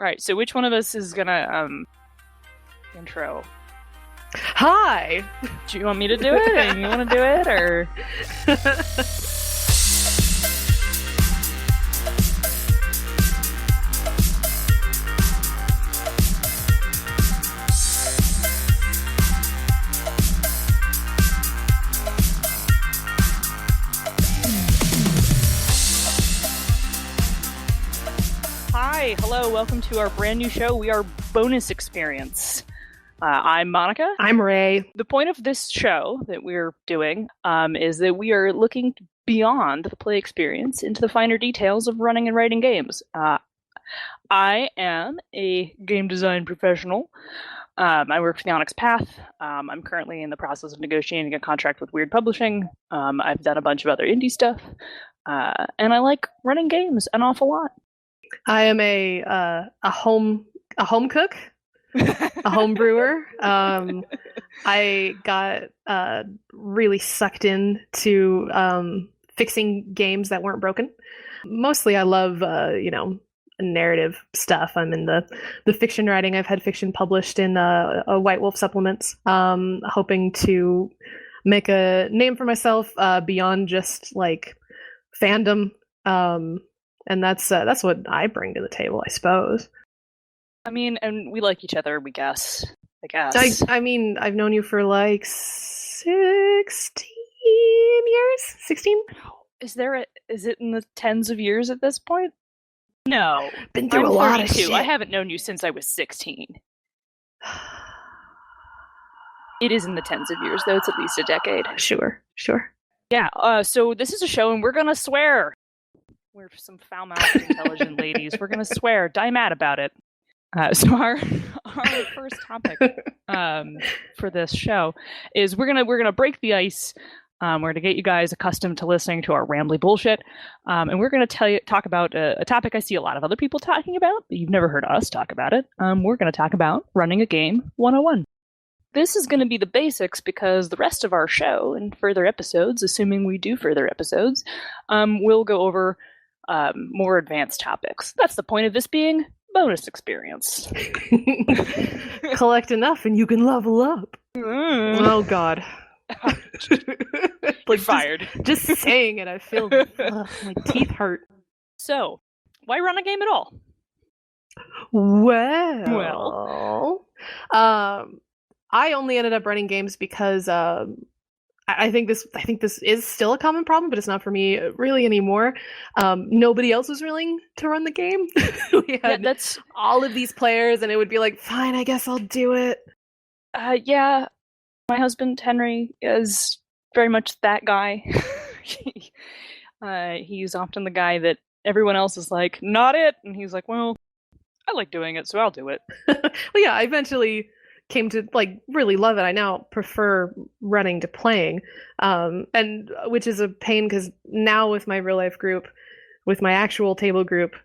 Alright, so which one of us is gonna, intro? Hi! Do you want me to do it? Or you wanna do it, or...? Hi, hello, welcome to our brand new show. We are Bonus Experience. I'm Monica. I'm Ray. The point of this show that we're doing is that we are looking beyond the play experience into the finer details of running and writing games. I am a game design professional. I work for the Onyx Path. I'm currently in the process of negotiating a contract with Weird Publishing. I've done a bunch of other indie stuff. And I like running games an awful lot. I am a home cook, a home brewer. I got really sucked into fixing games that weren't broken. Mostly, I love narrative stuff. I'm in the fiction writing. I've had fiction published in a White Wolf supplements. Hoping to make a name for myself beyond just like fandom. And that's what I bring to the table, I suppose. I mean, and we like each other, I guess. I mean, I've known you for like 16 years? 16? Is it in the tens of years at this point? No. Been through a lot of shit. I haven't known you since I was 16. It is in the tens of years, though. It's at least a decade. Sure. Yeah, so this is a show, and we're gonna swear. We're some foul-mouthed, intelligent ladies. We're gonna swear. Die mad about it. So our first topic for this show is we're gonna break the ice. We're gonna get you guys accustomed to listening to our rambly bullshit, and we're gonna talk about a topic I see a lot of other people talking about. You've never heard us talk about it. We're gonna talk about running a game 101. This is going to be the basics because the rest of our show and further episodes, assuming we do further episodes, we'll go over more advanced topics. That's the point of this being Bonus Experience. Collect enough and you can level up. Oh God. Like fired. Just saying it, I feel my teeth hurt. So, why run a game at all? Well, I only ended up running games because I think this is still a common problem, but it's not for me really anymore. Nobody else was willing to run the game. We had that's all of these players, and it would be like, fine, I guess I'll do it. Yeah, my husband Henry is very much that guy. He's often the guy that everyone else is like, not it, and he's like, well, I like doing it, so I'll do it. Well, yeah, I eventually came to like really love it. I now prefer running to playing, and which is a pain because now with my real life group, with my actual table group,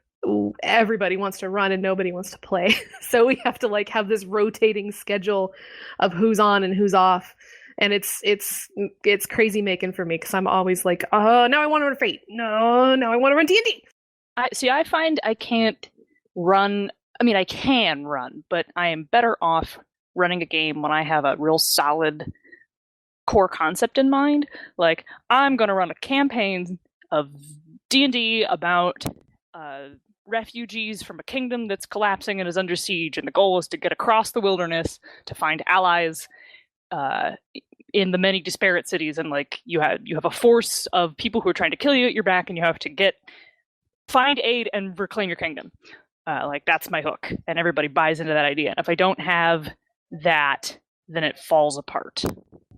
everybody wants to run and nobody wants to play. So we have to like have this rotating schedule of who's on and who's off, and it's crazy making for me because I'm always like, oh, now I want to run Fate. No, I want to run D&D. I find I can't run. I mean, I can run, but I am better off running a game when I have a real solid core concept in mind. Like, I'm going to run a campaign of D&D about refugees from a kingdom that's collapsing and is under siege, and the goal is to get across the wilderness to find allies in the many disparate cities, and like you have a force of people who are trying to kill you at your back, and you have to find aid and reclaim your kingdom. Like, that's my hook, and everybody buys into that idea. And if I don't have that, then it falls apart.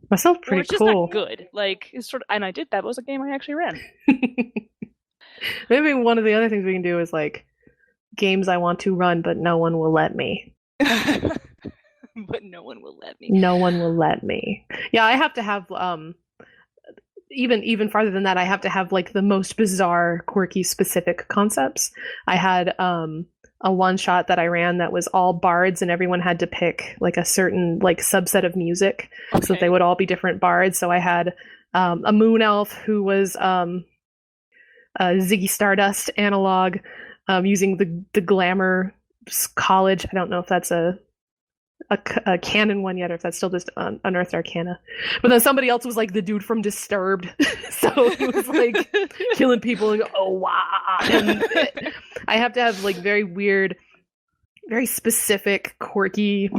That sounds pretty it's cool. Just not good. Like, it's sort of, and I did that. It was a game I actually ran. Maybe one of the other things we can do is like games I want to run, but no one will let me. But no one will let me. No one will let me. Yeah, I have to have even farther than that. I have to have like the most bizarre, quirky, specific concepts. I had a one shot that I ran that was all bards, and everyone had to pick like a certain like subset of music, so that they would all be different bards. So I had a moon elf who was Ziggy Stardust analog, using the glamour college. I don't know if that's a canon one yet, or if that's still just Unearthed Arcana. But then somebody else was like the dude from Disturbed, so he was like killing people and go, oh wow. And I have to have like very weird, very specific, quirky,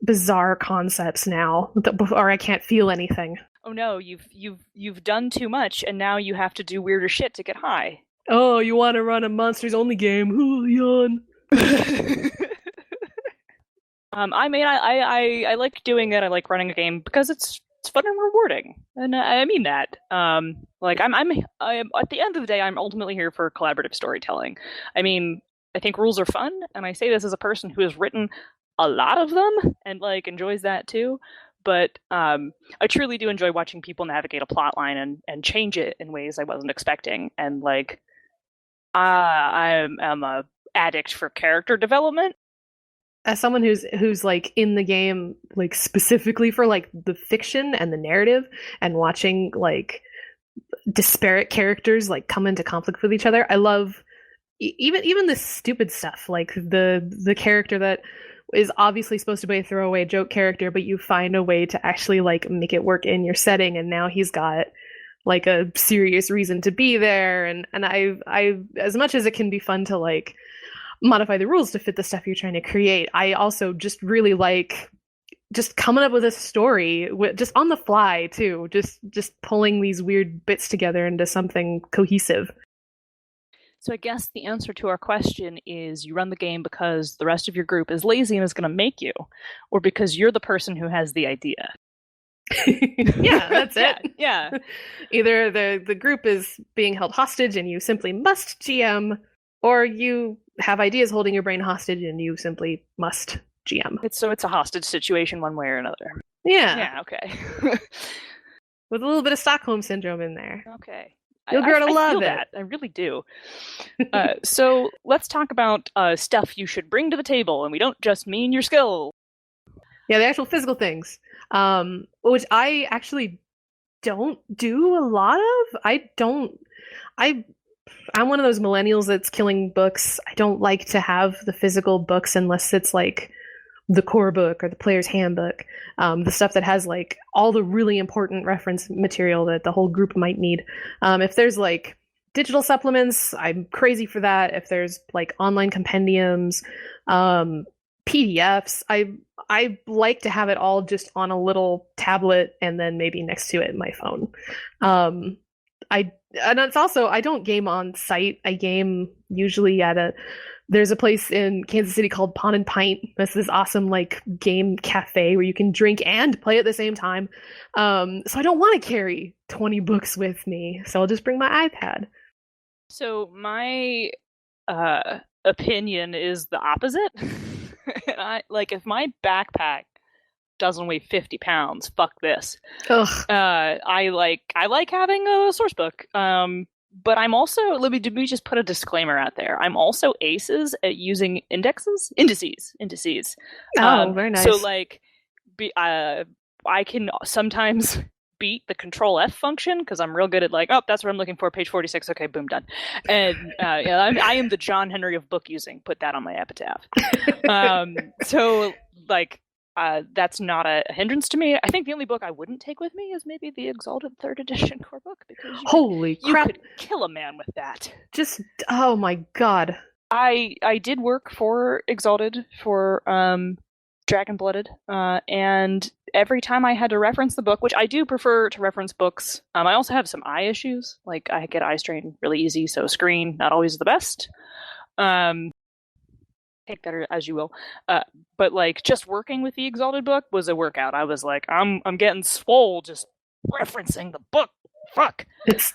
bizarre concepts now, or I can't feel anything. Oh no, you've done too much, and now you have to do weirder shit to get high. Oh, you want to run a monsters only game? Ooh, yawn. I like doing it. I like running a game because it's fun and rewarding, and I mean that. Like I'm at the end of the day, I'm ultimately here for collaborative storytelling. I mean, I think rules are fun, and I say this as a person who has written a lot of them and like enjoys that too. But I truly do enjoy watching people navigate a plot line and change it in ways I wasn't expecting. And like, I am a addict for character development. As someone who's like in the game, like specifically for like the fiction and the narrative, and watching like disparate characters like come into conflict with each other, I love even the stupid stuff, like the character that is obviously supposed to be a throwaway joke character, but you find a way to actually like make it work in your setting, and now he's got like a serious reason to be there. And I as much as it can be fun to like modify the rules to fit the stuff you're trying to create, I also just really like just coming up with a story just on the fly too, just pulling these weird bits together into something cohesive. So I guess the answer to our question is you run the game because the rest of your group is lazy and is going to make you, or because you're the person who has the idea. Yeah, that's it. Yeah. Either the group is being held hostage and you simply must GM, or you have ideas holding your brain hostage and you simply must GM. It's a hostage situation one way or another. Yeah. Yeah, okay. With a little bit of Stockholm Syndrome in there. Okay. You'll grow to love it. That. I really do. So let's talk about stuff you should bring to the table, and we don't just mean your skill. Yeah, the actual physical things, which I actually don't do a lot of. I'm one of those millennials that's killing books. I don't like to have the physical books unless it's like the core book or the player's handbook, the stuff that has like all the really important reference material that the whole group might need. If there's like digital supplements, I'm crazy for that. If there's like online compendiums, PDFs, I like to have it all just on a little tablet and then maybe next to it my phone. And it's also, I don't game on site. I game usually there's a place in Kansas City called Pawn and Pint. This is awesome like game cafe where you can drink and play at the same time. So I don't want to carry 20 books with me, so I'll just bring my iPad. So my opinion is the opposite. And if my backpack doesn't weigh 50 pounds, fuck this. Ugh. I like having a source book. But I'm also, let me just put a disclaimer out there. I'm also aces at using indices. Oh, very nice. So I can sometimes beat the Control F function because I'm real good at like, oh, that's what I'm looking for, page 46. Okay, boom, done. And I am the John Henry of book using. Put that on my epitaph. So that's not a hindrance to me. I think the only book I wouldn't take with me is maybe the Exalted 3rd edition core book, because holy crap, you could kill a man with that. Just, oh my god. I did work for Exalted for Dragon Blooded, and every time I had to reference the book, which I do prefer to reference books, I also have some eye issues. Like I get eye strain really easy, so screen not always the best. Take that as you will. But like just working with the Exalted book was a workout. I was like, I'm getting swole just referencing the book. Fuck. It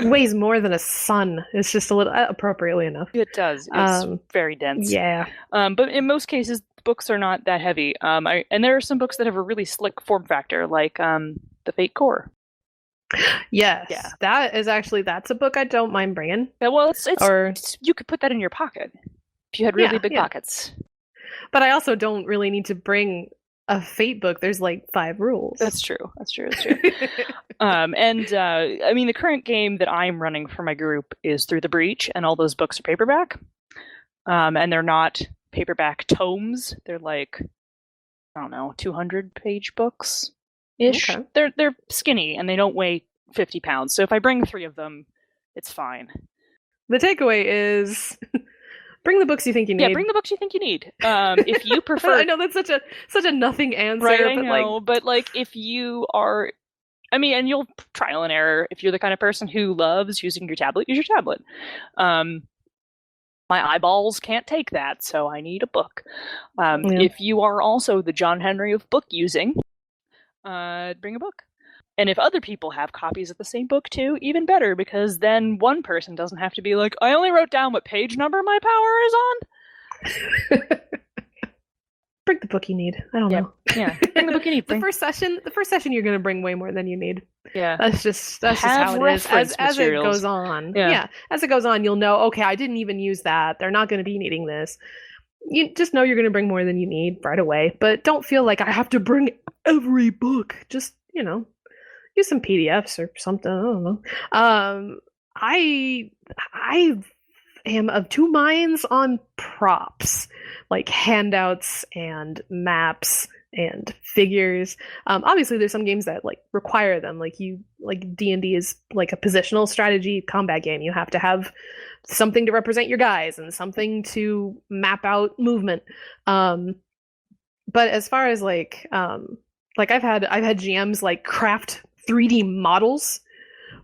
weighs more than a sun. It's just a little appropriately enough. It does. It's very dense. Yeah. But in most cases, books are not that heavy. And there are some books that have a really slick form factor, like the Fate Core. Yes. Yeah. That's a book I don't mind bringing. Yeah, well, it's you could put that in your pocket. If you had really big pockets. But I also don't really need to bring a Fate book. There's like 5 rules. That's true. I mean, the current game that I'm running for my group is Through the Breach, and all those books are paperback. And they're not paperback tomes. They're like, I don't know, 200-page books ish. Okay. They're skinny and they don't weigh 50 pounds. So if I bring 3 of them, it's fine. The takeaway is bring the books you think you need. Yeah, bring the books you think you need. If you prefer, I know that's such a nothing answer, right? but I know, but like if you are, I mean, and you'll trial and error. If you're the kind of person who loves using your tablet, use your tablet. My eyeballs can't take that, so I need a book. If you are also the John Henry of book using, bring a book. And if other people have copies of the same book too, even better, because then one person doesn't have to be like, I only wrote down what page number my power is on. Bring the book you need. I don't know. Yeah, bring the book you need. The first session, you're going to bring way more than you need. Yeah, that's just how it is. As it goes on, as it goes on, you'll know. Okay, I didn't even use that. They're not going to be needing this. You just know you're going to bring more than you need right away. But don't feel like I have to bring every book. Just use some PDFs or something. I don't know. I am of two minds on props, like handouts and maps and figures. Obviously there's some games that like require them, like D&D is like a positional strategy combat game. You have to have something to represent your guys and something to map out movement. But as far as like I've had GMs like craft 3D models,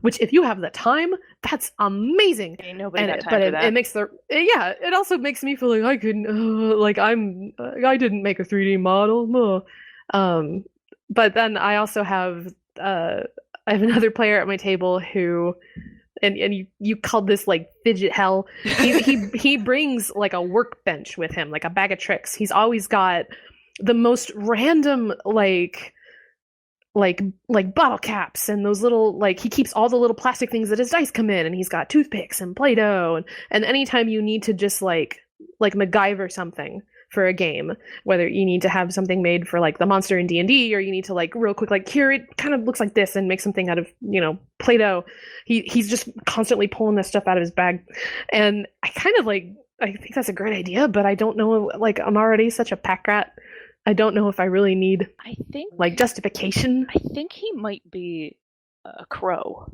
which if you have the time, that's amazing. Ain't nobody got time for that. It makes it also makes me feel like I couldn't, I didn't make a 3D model. But then I also have I have another player at my table who, and you called this like fidget hell. He brings like a workbench with him, like a bag of tricks. He's always got the most random like bottle caps and those little, like, he keeps all the little plastic things that his dice come in, and he's got toothpicks and Play-Doh, and anytime you need to just like MacGyver something for a game, whether you need to have something made for like the monster in D&D, or you need to like real quick, like, here it kind of looks like this, and make something out of Play-Doh, he's just constantly pulling this stuff out of his bag. And I kind of like, I think that's a great idea, but I don't know, like, I'm already such a pack rat. I don't know if I really need, like, justification. I think he might be a crow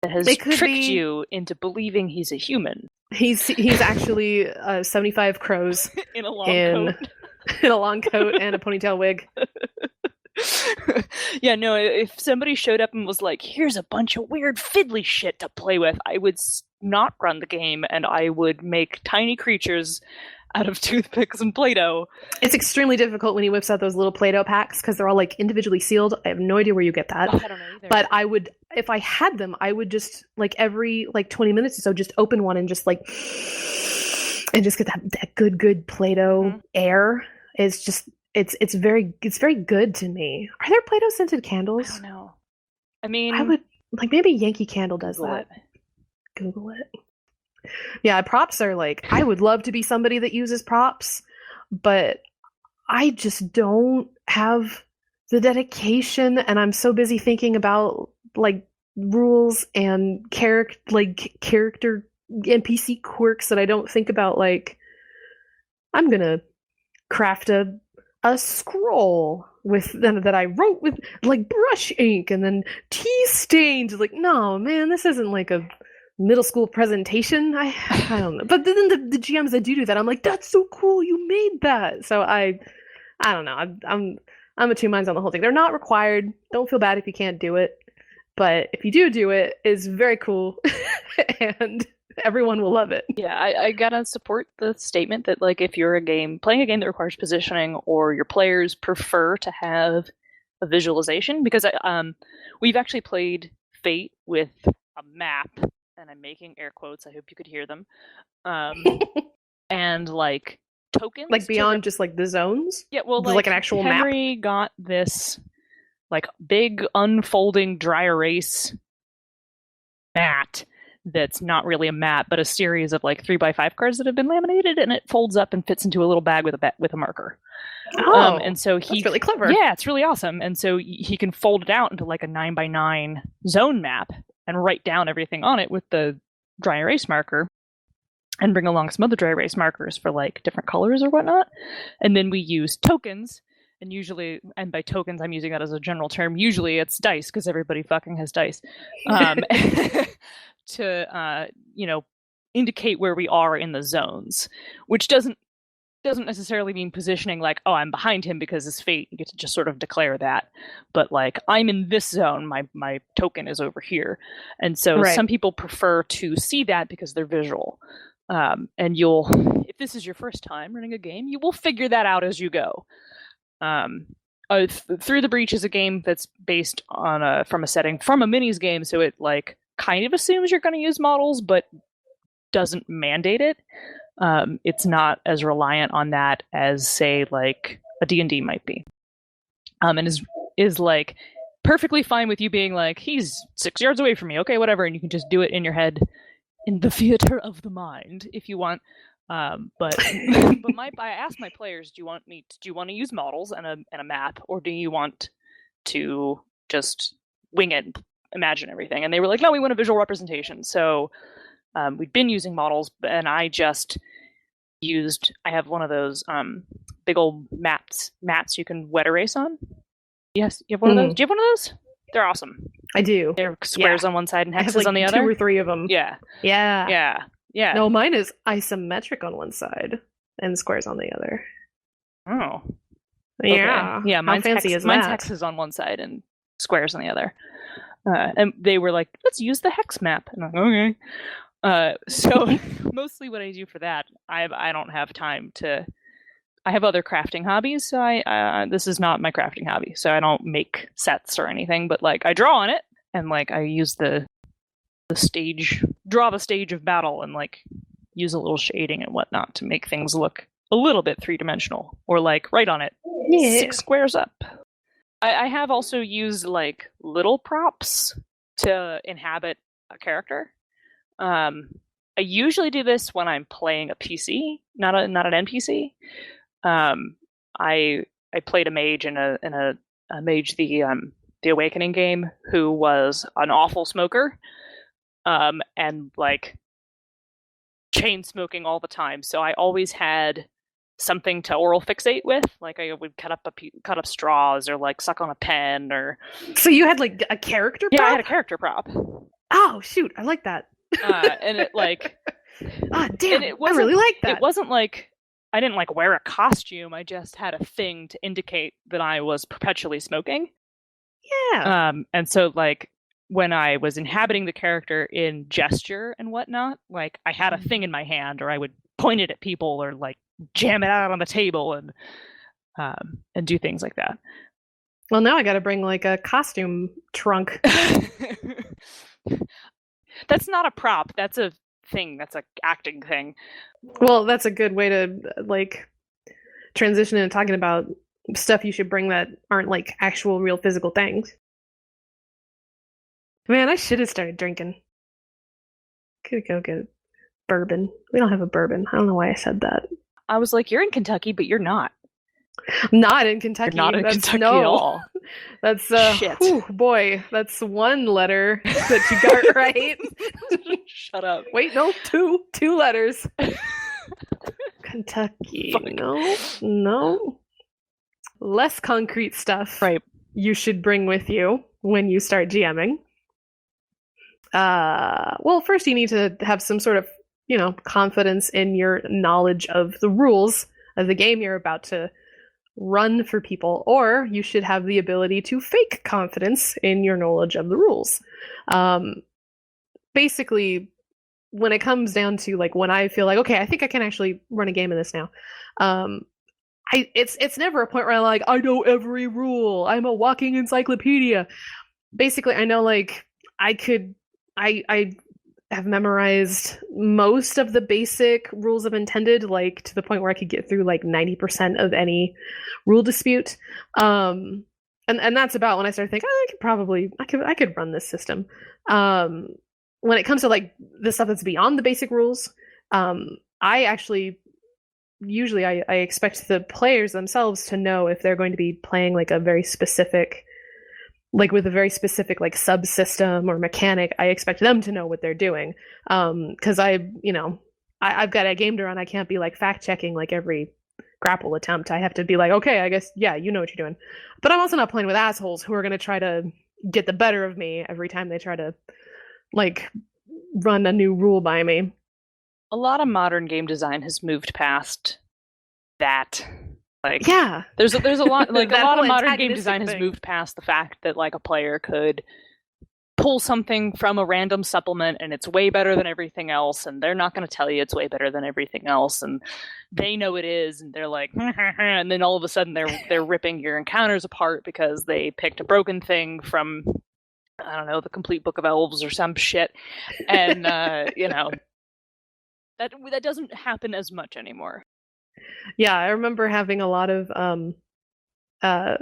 that has tricked you into believing he's a human. He's actually 75 crows in a long coat. In a long coat and a ponytail wig. Yeah, no, if somebody showed up and was like, here's a bunch of weird fiddly shit to play with, I would not run the game, and I would make tiny creatures out of toothpicks and Play-Doh. It's extremely difficult when he whips out those little Play-Doh packs, because they're all like individually sealed. I have no idea where you get that. Oh, I don't know either. But I would, if I had them, I would just like every like 20 minutes or so just open one and just get that good Play-Doh air. It's just it's very good to me. Are there Play-Doh scented candles? I don't know. I mean, I would like, maybe Yankee Candle does that. Google it. Yeah, props are like, I would love to be somebody that uses props, but I just don't have the dedication, and I'm so busy thinking about like rules and character NPC quirks that I don't think about, like, I'm gonna craft a scroll with that I wrote with like brush ink and then tea stains. Like, no, man, this isn't like a middle school presentation. I don't know. But then the GMs that do that, I'm like, that's so cool, you made that. So I don't know. I'm of two minds on the whole thing. They're not required. Don't feel bad if you can't do it. But if you do it, it's very cool. And everyone will love it. Yeah, I gotta support the statement that, like, if you're playing a game that requires positioning, or your players prefer to have a visualization, because we've actually played Fate with a map, and I'm making air quotes, I hope you could hear them, and like tokens, like beyond just like the zones. Yeah, well, like an actual map. Henry got this like big unfolding dry erase mat that's not really a map, but a series of like 3x5 cards that have been laminated, and it folds up and fits into a little bag with a marker. Oh, and so that's really clever. Yeah, it's really awesome. And so he can fold it out into like a 9x9 zone map and write down everything on it with the dry erase marker. and bring along some other dry erase markers for like different colors or whatnot. And then we use tokens, and usually, and by tokens, I'm using that as a general term. Usually it's dice because everybody fucking has dice, to indicate where we are in the zones, which doesn't necessarily mean positioning like, oh, I'm behind him because his fate. You get to just sort of declare that, but like, I'm in this zone. My token is over here, and so some people prefer to see that because they're visual. And if this is your first time running a game, you will figure that out as you go. Through the Breach is a game that's based on from a minis game, so it like kind of assumes you're going to use models, but doesn't mandate it. It's not as reliant on that as, say, like a D&D might be. And is like perfectly fine with you being like, he's 6 yards away from me, okay, whatever, and you can just do it in your head, in the theater of the mind, if you want. But I asked my players, do you want to use models and a map, or do you want to just wing it and imagine everything? And they were like, no, we want a visual representation. So we'd been using models, and I have one of those big old mats you can wet erase on. Yes, you have one of those? Do you have one of those? They're awesome. I do. They're squares on one side and hexes like on the other. 2 or 3 of them. Yeah. No, mine is isometric on one side and squares on the other. Oh. Yeah. Okay. Yeah, How fancy is that? Mine's hexes on one side and squares on the other. And they were like, let's use the hex map. And I'm like, okay. So mostly what I do for that, I don't have time to. I have other crafting hobbies, so this is not my crafting hobby. So I don't make sets or anything, but like I draw on it, and like I use the stage, draw the stage of battle, and like use a little shading and whatnot to make things look a little bit 3-dimensional, or like write on it 6 squares up. I have also used like little props to inhabit a character. I usually do this when I'm playing a PC, not an NPC. I played a mage in a mage the Awakening game who was an awful smoker, and like chain smoking all the time. So I always had something to oral fixate with. Like I would cut up straws, or like suck on a pen, or. So you had like a character prop? Yeah, I had a character prop. Oh shoot, I like that. And it like. Damn! I really like that. It wasn't like. I didn't like wear a costume. I just had a thing to indicate that I was perpetually smoking. Yeah. And so like when I was inhabiting the character in gesture and whatnot, like I had a thing in my hand, or I would point it at people, or like jam it out on the table and do things like that. Well, now I got to bring like a costume trunk. That's not a prop. That's a thing. That's an acting thing. Well, that's a good way to like transition into talking about stuff you should bring that aren't like actual real physical things. Man, I should have started drinking. Could go get bourbon. We don't have a bourbon. I don't know why I said that. I was like, you're in Kentucky, but you're not. I'm not in Kentucky. You're not in Kentucky at all. That's shit. Whew, boy, that's one letter that you got right. Shut up. Wait, no, two letters. Kentucky. Fuck. No. Less concrete stuff. Right. You should bring with you when you start GMing. Well, first you need to have some sort of, confidence in your knowledge of the rules of the game you're about to run for people, or you should have the ability to fake confidence in your knowledge of the rules. Basically, when it comes down to like when I feel like, okay, I think I can actually run a game of this now. It's never a point where I'm like, I know every rule. I'm a walking encyclopedia. Basically, I know like I have memorized most of the basic rules of Intended, like to the point where I could get through like 90% of any rule dispute. And that's about when I started thinking, I could run this system. When it comes to like the stuff that's beyond the basic rules, I actually usually I expect the players themselves to know if they're going to be playing like a very specific, like with a very specific like subsystem or mechanic. I expect them to know what they're doing, because I've got a game to run. I can't be like fact checking like every grapple attempt. I have to be like, okay, I guess, yeah, you know what you're doing. But I'm also not playing with assholes who are going to try to get the better of me every time they try to like run a new rule by me. A lot of modern game design has moved past that. Like, yeah, there's a lot, like a lot of modern game design has thing. moved past the fact that like a player could pull something from a random supplement and it's way better than everything else, and they're not going to tell you it's way better than everything else, and they know it is, and they're like and then all of a sudden they're ripping your encounters apart because they picked a broken thing from, I don't know, the complete book of elves or some shit. And you know, that doesn't happen as much anymore. Yeah, I remember having a lot of my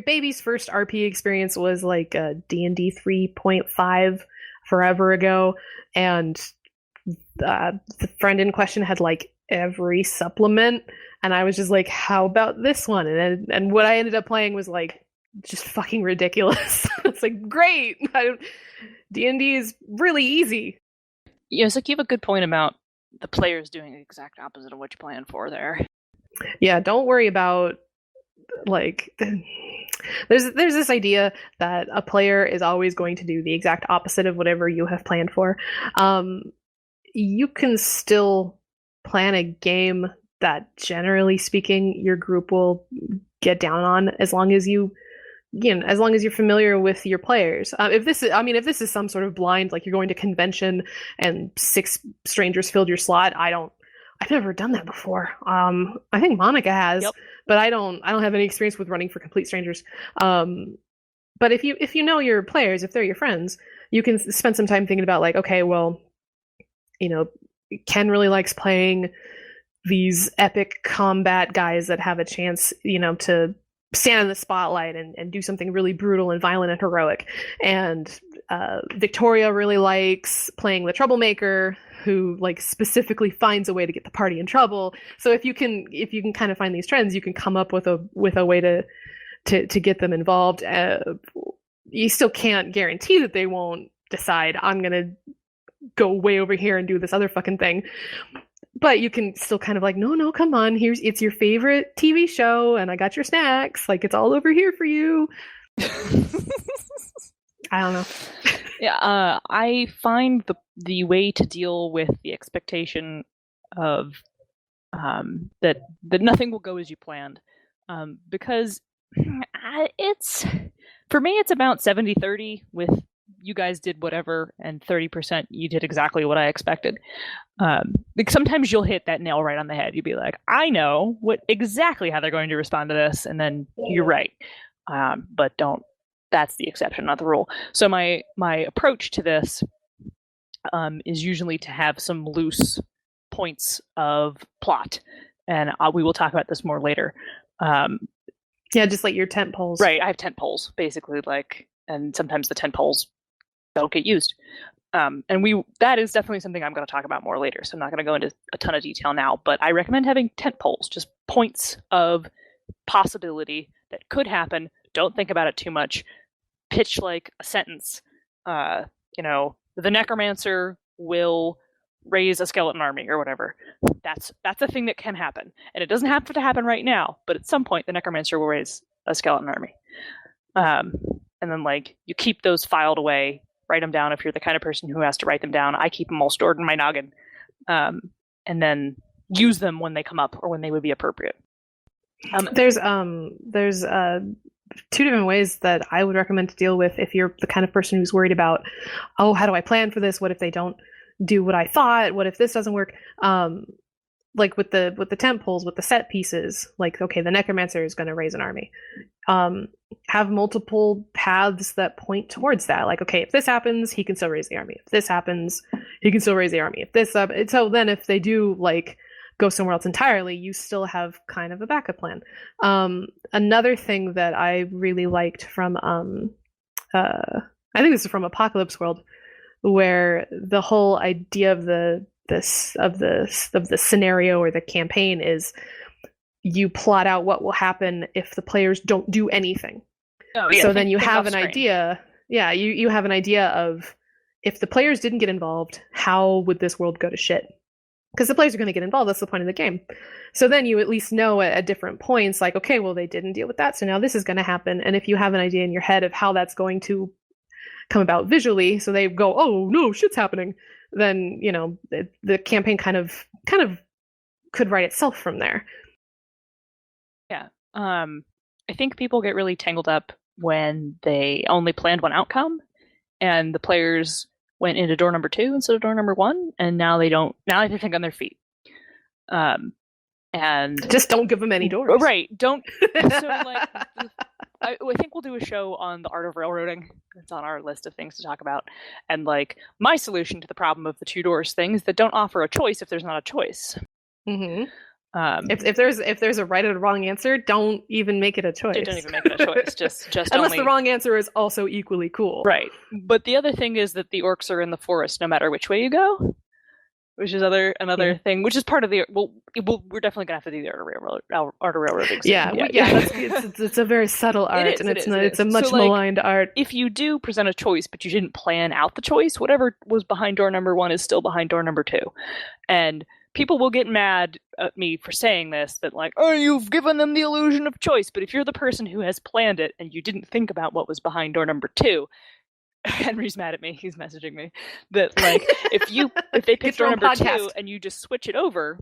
baby's first RP experience was like D&D 3.5 forever ago, and the friend in question had like every supplement, and I was just like, how about this one? And what I ended up playing was like just fucking ridiculous. It's like, great. D&D is really easy. Yeah, it's like you have a good point about the players doing the exact opposite of what you plan for there. Yeah, don't worry about like there's this idea that a player is always going to do the exact opposite of whatever you have planned for. You can still plan a game that, generally speaking, your group will get down on, as long as you know, as long as you're familiar with your players. If this is some sort of blind, like you're going to convention and 6 strangers filled your slot, I've never done that before. I think Monica has, yep. But I don't have any experience with running for complete strangers. But if you know your players, if they're your friends, you can spend some time thinking about like, okay, well, you know, Ken really likes playing these epic combat guys that have a chance, you know, to stand in the spotlight and do something really brutal and violent and heroic. And Victoria really likes playing the troublemaker who like specifically finds a way to get the party in trouble. So if you can kind of find these trends, you can come up with a way to get them involved. You still can't guarantee that they won't decide, I'm going to go way over here and do this other fucking thing. But you can still kind of like, no, come on, it's your favorite TV show, and I got your snacks. Like, it's all over here for you. I don't know. Yeah, I find the way to deal with the expectation of that nothing will go as you planned, because it's, for me, it's about 70-30 with you guys did whatever, and 30% you did exactly what I expected. Like sometimes you'll hit that nail right on the head. You'll be like, I know exactly how they're going to respond to this, and then you're right. But that's the exception, not the rule. So my approach to this is usually to have some loose points of plot, and we will talk about this more later. Yeah, just like your tent poles. Right, I have tent poles, basically, like, and sometimes the tent poles don't get used. And that is definitely something I'm going to talk about more later, so I'm not going to go into a ton of detail now, but I recommend having tent poles, just points of possibility that could happen. Don't think about it too much. Pitch like a sentence. You know, the necromancer will raise a skeleton army or whatever. That's a thing that can happen. And it doesn't have to happen right now, but at some point the necromancer will raise a skeleton army. And then like you keep those filed away, write them down if you're the kind of person who has to write them down. I keep them all stored in my noggin. And then use them when they come up or when they would be appropriate. There's 2 different ways that I would recommend to deal with if you're the kind of person who's worried about, oh, how do I plan for this? What if they don't do what I thought? What if this doesn't work? Like with the tent poles, with the set pieces, like, okay, the necromancer is going to raise an army. Have multiple paths that point towards that. Like, okay, if this happens, he can still raise the army. If this happens, he can still raise the army. If this so then if they do like go somewhere else entirely, you still have kind of a backup plan. Another thing that I really liked from I think this is from Apocalypse World, where the whole idea of the scenario or the campaign is you plot out what will happen if the players don't do anything. Oh, yeah, so then you have an idea. Yeah, you have an idea of, if the players didn't get involved, how would this world go to shit? because the players are going to get involved. That's the point of the game. So then you at least know at different points, like, okay, well, they didn't deal with that, so now this is going to happen. And if you have an idea in your head of how that's going to come about visually, so they go, oh no, shit's happening, then the campaign kind of could write itself from there. Yeah. I think people get really tangled up when they only planned one outcome and the players went into door number 2 instead of door number 1, and now they have to think on their feet. And just don't give them any doors. Right. Don't. So like, I think we'll do a show on the art of railroading. It's on our list of things to talk about. And like, my solution to the problem of the 2 doors thing is that don't offer a choice if there's not a choice. Mm-hmm. If there's a right or a wrong answer, don't even make it a choice. Don't even make it a choice. Just unless the wrong answer is also equally cool. Right. But the other thing is that the orcs are in the forest no matter which way you go, which is another thing, which is part of the. We're definitely gonna have to do the art of railroading. Yeah. It's a very subtle art, it's a much maligned art. If you do present a choice, but you didn't plan out the choice, whatever was behind door number 1 is still behind door number 2, and people will get mad at me for saying this, that like, oh, you've given them the illusion of choice. But if you're the person who has planned it and you didn't think about what was behind door number 2, Henry's mad at me. He's messaging me that like, if they pick door number 2 and you just switch it over,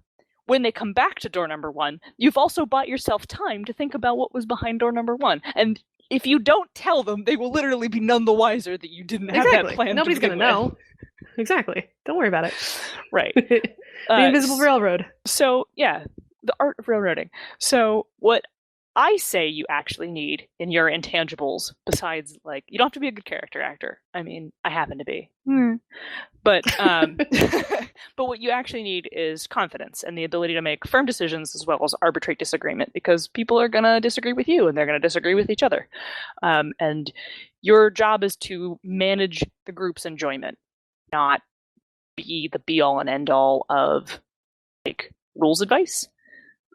when they come back to door number 1, you've also bought yourself time to think about what was behind door number 1. And if you don't tell them, they will literally be none the wiser that you didn't have that plan. Nobody's going to know. Exactly. Don't worry about it. Right. The Invisible Railroad. So, yeah, the art of railroading. So, what I say you actually need in your intangibles, besides, like, you don't have to be a good character actor. I mean, I happen to be. But, but what you actually need is confidence and the ability to make firm decisions as well as arbitrate disagreement, because people are going to disagree with you and they're going to disagree with each other. And your job is to manage the group's enjoyment, not be the be-all and end-all of like rules advice.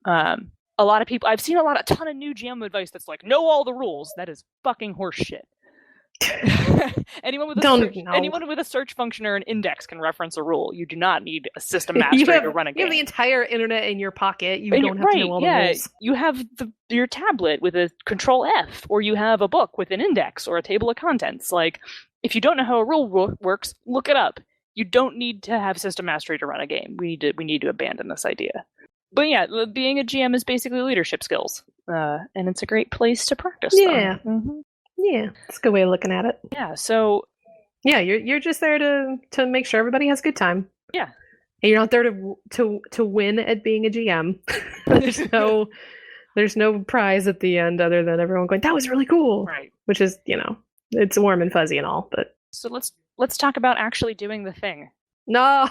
A lot of people, I've seen a ton of new GM advice that's like, know all the rules. That is fucking horse shit. Anyone with a search function or an index can reference a rule. You do not need a system mastery to run a game. You have the entire internet in your pocket. You don't have to know all the rules. You have your tablet with a Control F, or you have a book with an index or a table of contents. Like, if you don't know how a rule works, look it up. You don't need to have system mastery to run a game. We need to abandon this idea. But yeah, being a GM is basically leadership skills, and it's a great place to practice them. Yeah, yeah, that's a good way of looking at it. Yeah, so yeah, you're just there to make sure everybody has a good time. Yeah, and you're not there to win at being a GM. there's no prize at the end other than everyone going, that was really cool, right? Which is, it's warm and fuzzy and all, but so let's talk about actually doing the thing. No.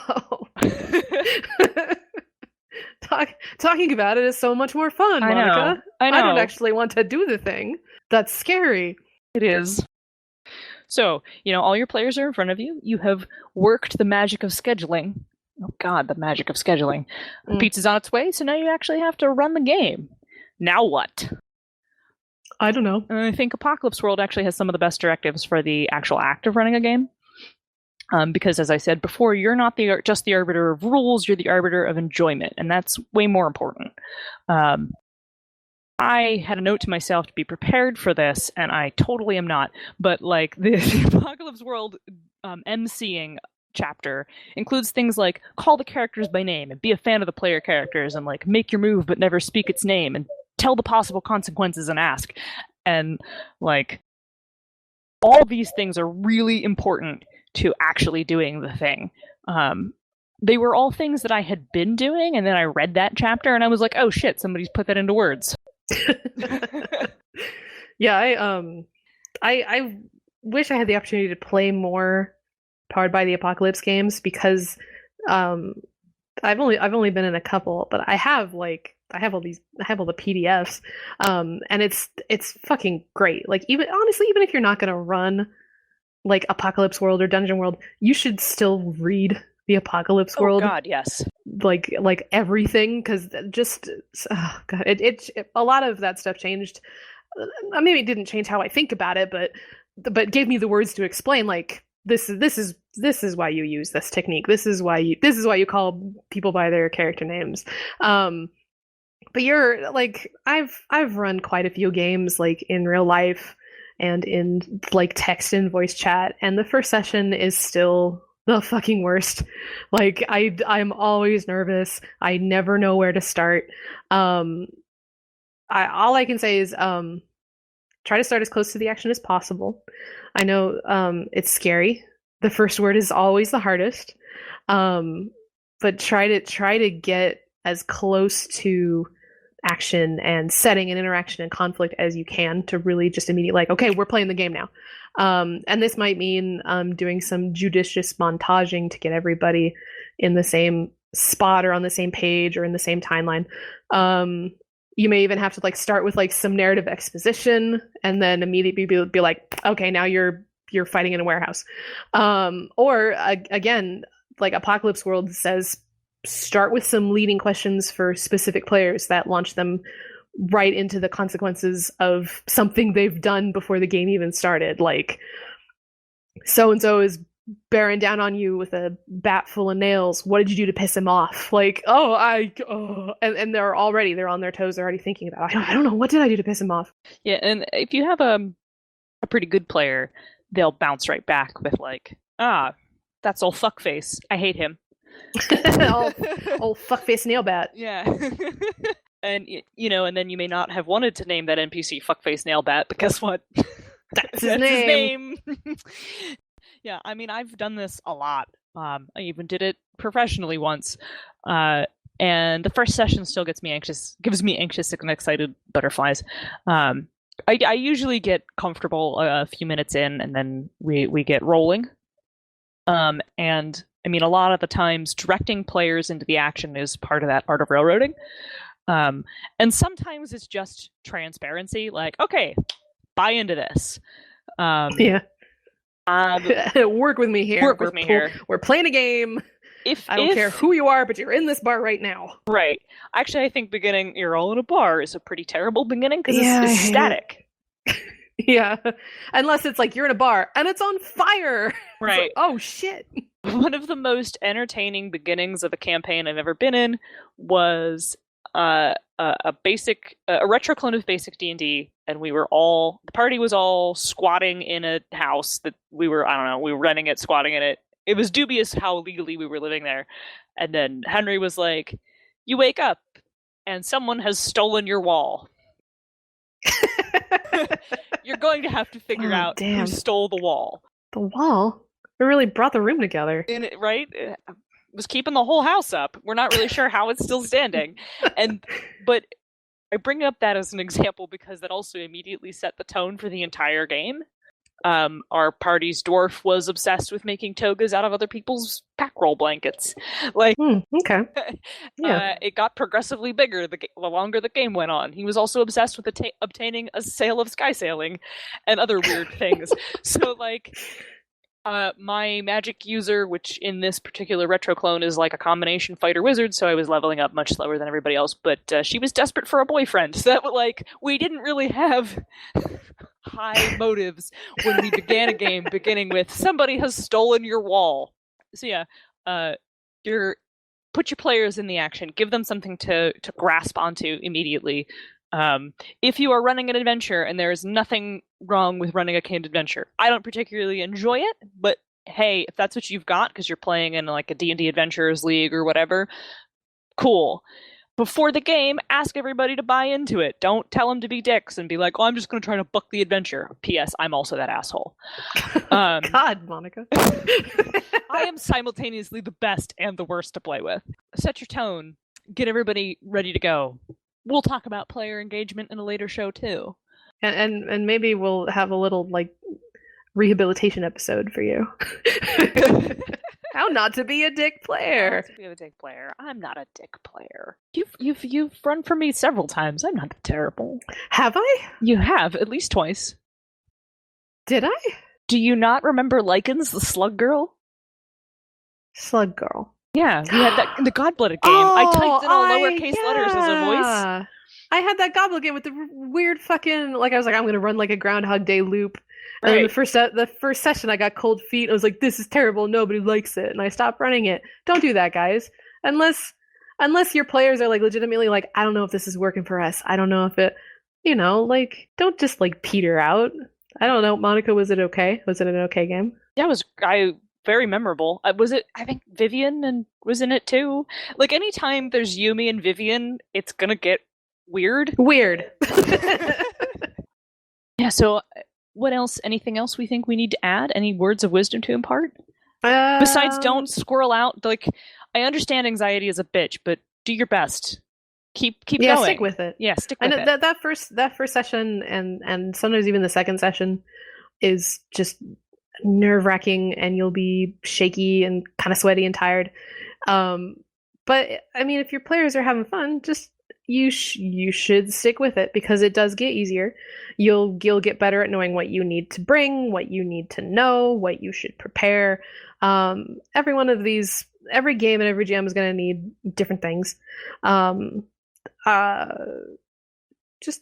Talking about it is so much more fun, Monica. I know. I don't actually want to do the thing. That's scary. It is. So, all your players are in front of you. You have worked the magic of scheduling. Oh god, the magic of scheduling. Pizza's on its way, so now you actually have to run the game. Now what? I don't know. I think Apocalypse World actually has some of the best directives for the actual act of running a game. Because, as I said before, you're not just the arbiter of rules, you're the arbiter of enjoyment, and that's way more important. I had a note to myself to be prepared for this, and I totally am not. But, like, the Apocalypse World MCing chapter includes things like call the characters by name and be a fan of the player characters and, like, make your move but never speak its name and tell the possible consequences and ask. And, like, all these things are really important to actually doing the thing. They were all things that I had been doing, and then I read that chapter and I was like, oh shit, somebody's put that into words. Yeah, I wish I had the opportunity to play more Powered by the Apocalypse games, because I've only been in a couple, but I have all the PDFs, and it's fucking great. Like, even if you're not gonna run like Apocalypse World or Dungeon World, you should still read the Apocalypse World. Oh god, yes. Like everything, because just it a lot of that stuff changed. Maybe it didn't change how I think about it, but gave me the words to explain, like, this is why you use this technique. This is why you call people by their character names. But you're like, I've run quite a few games like in real life and in like text and voice chat, and the first session is still the fucking worst. Like I'm always nervous. I never know where to start. All I can say is try to start as close to the action as possible. I know it's scary. The first word is always the hardest. But try to get as close to action and setting and interaction and conflict as you can to really just immediately like, okay, we're playing the game now. And this might mean doing some judicious montaging to get everybody in the same spot or on the same page or in the same timeline. You may even have to like start with like some narrative exposition and then immediately be like, okay, now you're fighting in a warehouse. Or again, like Apocalypse World says, start with some leading questions for specific players that launch them right into the consequences of something they've done before the game even started. Like, so-and-so is bearing down on you with a bat full of nails. What did you do to piss him off? Like, and they're on their toes. They're already thinking about it. I don't know. What did I do to piss him off? Yeah, and if you have a pretty good player, they'll bounce right back with like, that's old fuckface. I hate him. old fuckface nailbat. Yeah. And and then you may not have wanted to name that NPC fuckface nailbat, but guess what? That's his name. Yeah, I mean, I've done this a lot. I even did it professionally once. And the first session still gives me anxious and excited butterflies. I usually get comfortable a few minutes in, and then we get rolling. And I mean, a lot of the times directing players into the action is part of that art of railroading. And sometimes it's just transparency, like, okay, buy into this. Yeah. Work with me here. We're playing a game. I don't care who you are, but you're in this bar right now. Right. Actually, I think beginning you're all in a bar is a pretty terrible beginning because it's static. Yeah. Unless it's like you're in a bar and it's on fire. Right. Like, oh shit. One of the most entertaining beginnings of a campaign I've ever been in was a retro clone of basic D&D, and the party was all squatting in a house that we were renting it, squatting in it. It was dubious how legally we were living there. And then Henry was like, you wake up and someone has stolen your wall. You're going to have to figure out who stole the wall. The wall? It really brought the room together. Right? It was keeping the whole house up. We're not really sure how it's still standing. But I bring up that as an example because that also immediately set the tone for the entire game. Our party's dwarf was obsessed with making togas out of other people's pack roll blankets. Like, okay. Yeah. It got progressively bigger the longer the game went on. He was also obsessed with obtaining a sale of sky sailing and other weird things. So, like, my magic user, which in this particular retro clone is like a combination fighter wizard, so I was leveling up much slower than everybody else, but she was desperate for a boyfriend. So that was like, we didn't really have high motives when we began a game beginning with somebody has stolen your wall. So yeah, put your players in the action, give them something to grasp onto immediately. If you are running an adventure, and there is nothing wrong with running a canned adventure, I don't particularly enjoy it, but hey, if that's what you've got because you're playing in like a D&D Adventures League or whatever, cool. Before the game, ask everybody to buy into it. Don't tell them to be dicks and be like, oh, I'm just going to try to buck the adventure. P.S. I'm also that asshole. God, Monica. I am simultaneously the best and the worst to play with. Set your tone. Get everybody ready to go. We'll talk about player engagement in a later show too. And maybe we'll have a little like rehabilitation episode for you. How not to be a dick player. How not to be a dick player. I'm not a dick player. You've run for me several times. I'm not terrible. Have I? You have, at least twice. Did I? Do you not remember Lycans, the slug girl? Slug girl. Yeah, we had that in the Godblooded game. I typed in all lowercase letters as a voice. I had that Godblood game with the weird fucking, like, I was like, I'm going to run like a Groundhog Day loop And then Right. the first session, I got cold feet. I was like, "This is terrible. Nobody likes it," and I stopped running it. Don't do that, guys. Unless your players are like legitimately like, "I don't know if this is working for us. I don't know if it, like, don't just like peter out." I don't know, Monica. Was it okay? Was it an okay game? Yeah, it was very memorable. Was it? I think Vivian was in it too. Like anytime there's Yumi and Vivian, it's gonna get weird. Weird. Yeah. So, what else? Anything else we think we need to add? Any words of wisdom to impart? Besides, don't squirrel out. Like, I understand anxiety is a bitch, but do your best. Keep going. Stick with it. Yeah, stick with it. That first session and sometimes even the second session is just nerve-wracking, and you'll be shaky and kind of sweaty and tired. But I mean, if your players are having fun, just you should stick with it, because it does get easier. You'll get better at knowing what you need to bring, what you need to know, what you should prepare. Every one of these, every game and every jam is going to need different things. Just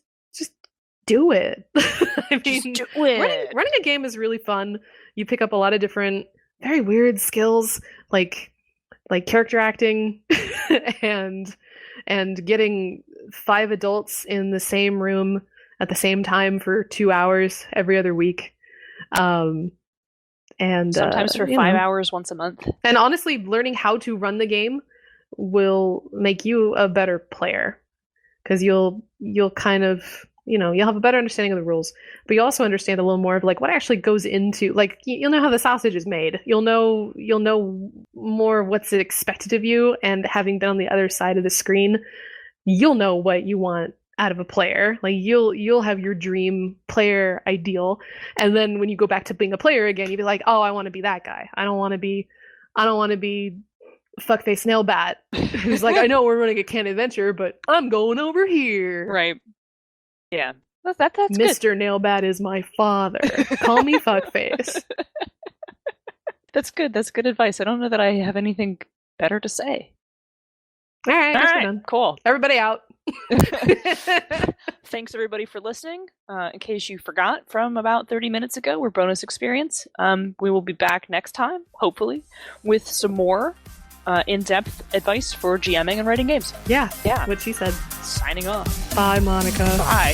do it. I mean, just do it. Running a game is really fun. You pick up a lot of different, very weird skills, like character acting, and getting 5 adults in the same room at the same time for 2 hours every other week. And sometimes for 5 hours once a month. And honestly, learning how to run the game will make you a better player, because you'll kind of, you'll have a better understanding of the rules, but you also understand a little more of like what actually goes into, like, you'll know how the sausage is made. You'll know more of what's expected of you, and having been on the other side of the screen, you'll know what you want out of a player. Like, you'll have your dream player ideal, and then when you go back to being a player again, you'll be like, oh, I want to be that guy. I don't want to be fuckface Nailbat who's like, I know we're running a can adventure, but I'm going over here. Right. Yeah. That's Mr. good. Nailbat is my father. Call me fuckface. That's good. That's good advice. I don't know that I have anything better to say. All right. All right. Cool. Everybody out. Thanks everybody for listening. In case you forgot from about 30 minutes ago, we're Bonus Experience. We will be back next time, hopefully, with some more in-depth advice for GMing and writing games. Yeah. What she said. Signing off. Bye, Monica. Bye.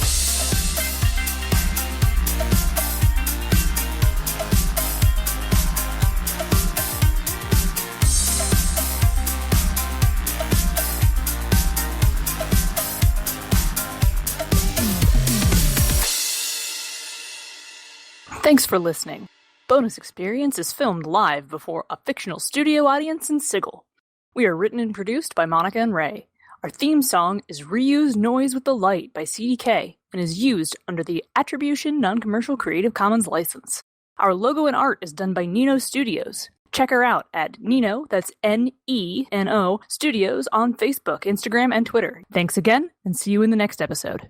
Thanks for listening. Bonus Experience is filmed live before a fictional studio audience in Sigil. We are written and produced by Monica and Ray. Our theme song is Reuse Noise with the Light by CDK and is used under the Attribution Non-Commercial Creative Commons license. Our logo and art is done by Nino Studios. Check her out at Nino, that's Neno, Studios on Facebook, Instagram, and Twitter. Thanks again, and see you in the next episode.